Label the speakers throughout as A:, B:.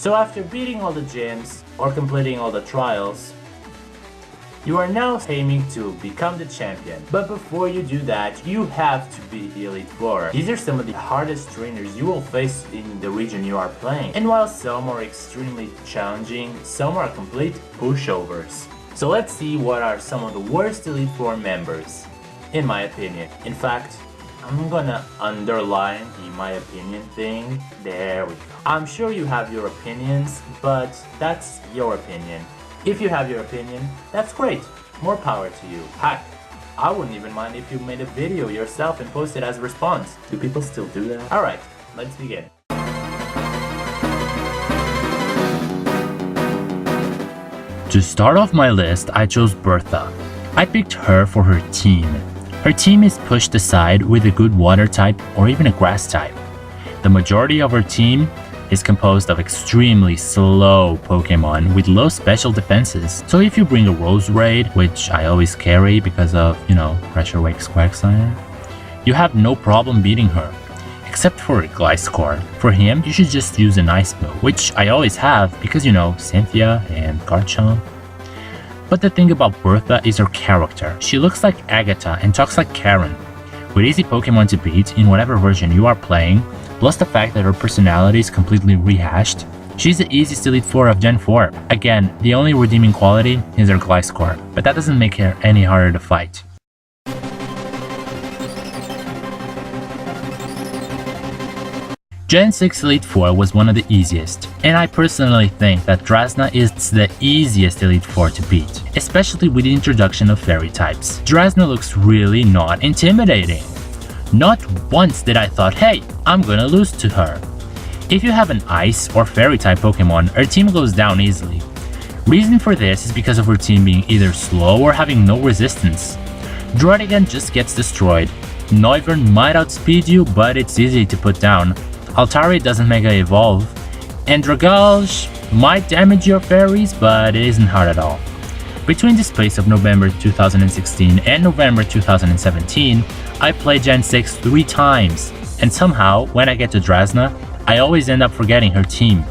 A: So after beating all the gyms or completing all the trials, you are now aiming to become the champion. But before you do that, you have to be the Elite Four. These are some of the hardest trainers you will face in the region you are playing. And while some are extremely challenging, some are complete pushovers. So let's see what are some of the worst Elite Four members, in my opinion. In fact, I'm gonna underline the my opinion thing. There we go. I'm sure you have your opinions, but that's your opinion. If you have your opinion, that's great. More power to you. Heck, I wouldn't even mind if you made a video yourself and posted as a response. Do people still do that? Alright, let's begin.
B: To start off my list, I chose Bertha. I picked her for her team. Her team is pushed aside with a good water type or even a grass type. The majority of her team is composed of extremely slow Pokemon with low special defenses. So if you bring a Rose Raid, which I always carry because of, Pressure Wake's Quagsire, you have no problem beating her. Except for a Gliscor. For him, you should just use an Ice move, which I always have because, Cynthia and Garchomp. But the thing about Bertha is her character. She looks like Agatha and talks like Karen. With easy Pokemon to beat in whatever version you are playing, plus the fact that her personality is completely rehashed, she's the easiest Elite Four of Gen 4. Again, the only redeeming quality is her Gliscor, but that doesn't make her any harder to fight. Gen 6 Elite Four was one of the easiest, and I personally think that Drasna is the easiest Elite Four to beat, especially with the introduction of Fairy types. Drasna looks really not intimidating. Not once did I thought, hey, I'm gonna lose to her. If you have an Ice or Fairy type Pokemon, her team goes down easily. Reason for this is because of her team being either slow or having no resistance. Druddigon just gets destroyed. Noivern might outspeed you, but it's easy to put down. Altari doesn't Mega Evolve, and Dragalge might damage your fairies, but it isn't hard at all. Between the space of November 2016 and November 2017, I played Gen 6 3 times, and somehow, when I get to Drasna, I always end up forgetting her team.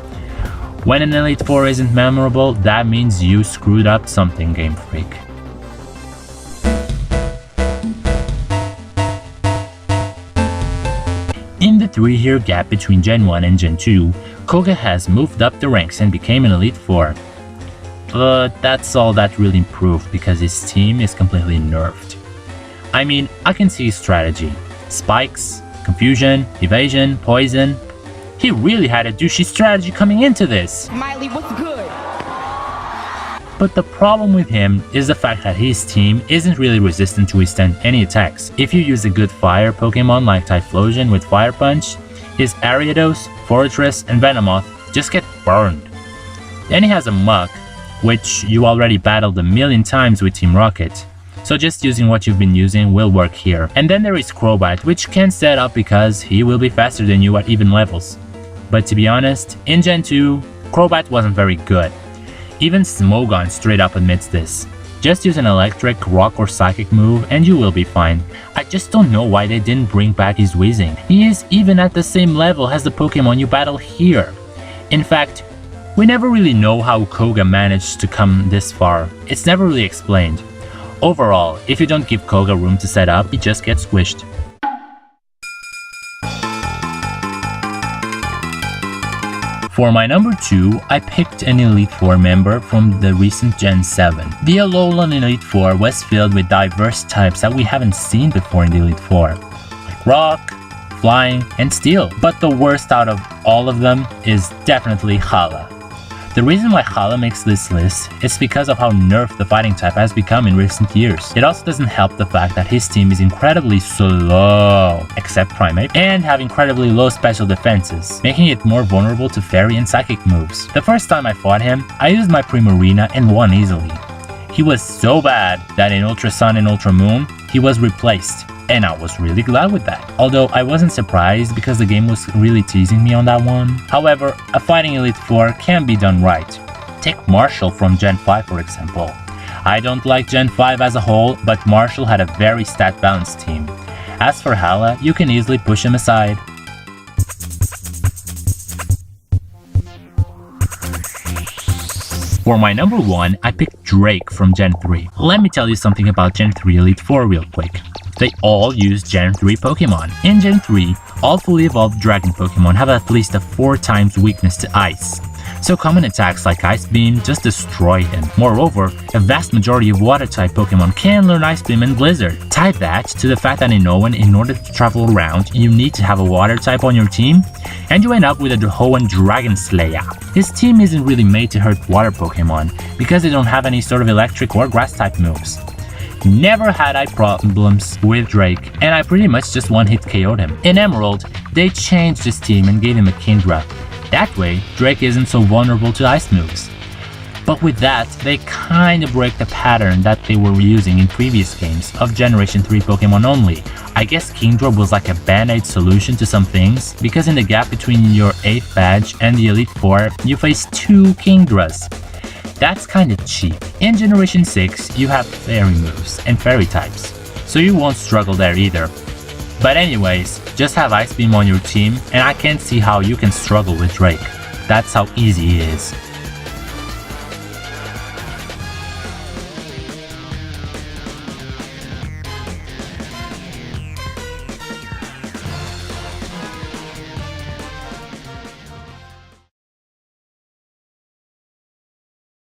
B: When an Elite Four isn't memorable, that means you screwed up something, Game Freak. In the 3-year gap between Gen 1 and Gen 2, Koga has moved up the ranks and became an Elite Four. But that's all that really improved because his team is completely nerfed. I mean, I can see his strategy. Spikes, confusion, evasion, poison. He really had a douchey strategy coming into this.
C: Miley, what's good?
B: But the problem with him is the fact that his team isn't really resistant to withstand any attacks. If you use a good fire Pokemon like Typhlosion with Fire Punch, his Ariados, Fortress, and Venomoth just get burned. Then he has a Muk, which you already battled a million times with Team Rocket. So just using what you've been using will work here. And then there is Crobat, which can set up because he will be faster than you at even levels. But to be honest, in Gen 2, Crobat wasn't very good. Even Smogon straight up admits this. Just use an electric, rock or psychic move and you will be fine. I just don't know why they didn't bring back his Weezing. He is even at the same level as the Pokemon you battle here. In fact, we never really know how Koga managed to come this far. It's never really explained. Overall, if you don't give Koga room to set up, he just gets squished. For my number 2, I picked an Elite Four member from the recent Gen 7. The Alolan Elite Four was filled with diverse types that we haven't seen before in the Elite Four, like Rock, Flying, and Steel. But the worst out of all of them is definitely Hala. The reason why Hala makes this list is because of how nerfed the fighting type has become in recent years. It also doesn't help the fact that his team is incredibly slow, except Primeape, and have incredibly low special defenses, making it more vulnerable to fairy and psychic moves. The first time I fought him, I used my Primarina and won easily. He was so bad that in Ultra Sun and Ultra Moon, he was replaced. And I was really glad with that. Although I wasn't surprised because the game was really teasing me on that one. However, a fighting Elite Four can be done right. Take Marshall from Gen 5 for example. I don't like Gen 5 as a whole, but Marshall had a very stat-balanced team. As for Hala, you can easily push him aside. For my number 1, I picked Drake from Gen 3. Let me tell you something about Gen 3 Elite Four real quick. They all use Gen 3 Pokemon. In Gen 3, all fully evolved Dragon Pokemon have at least a 4 times weakness to Ice. So common attacks like Ice Beam just destroy him. Moreover, a vast majority of Water-type Pokemon can learn Ice Beam and Blizzard. Tie that to the fact that in Inoan, in order to travel around, you need to have a Water-type on your team, and you end up with a Hoenn Dragon Slayer. His team isn't really made to hurt Water Pokemon, because they don't have any sort of Electric or Grass-type moves. Never had I problems with Drake, and I pretty much just one-hit KO'd him. In Emerald, they changed his team and gave him a Kingdra. That way, Drake isn't so vulnerable to ice moves. But with that, they kinda break the pattern that they were using in previous games of Generation 3 Pokemon only. I guess Kingdra was like a band-aid solution to some things, because in the gap between your 8th badge and the Elite Four, you face 2 Kingdras. That's kinda cheap. In Generation 6, you have Fairy moves and Fairy types, so you won't struggle there either. But anyways, just have Ice Beam on your team, and I can't see how you can struggle with Drake. That's how easy he is.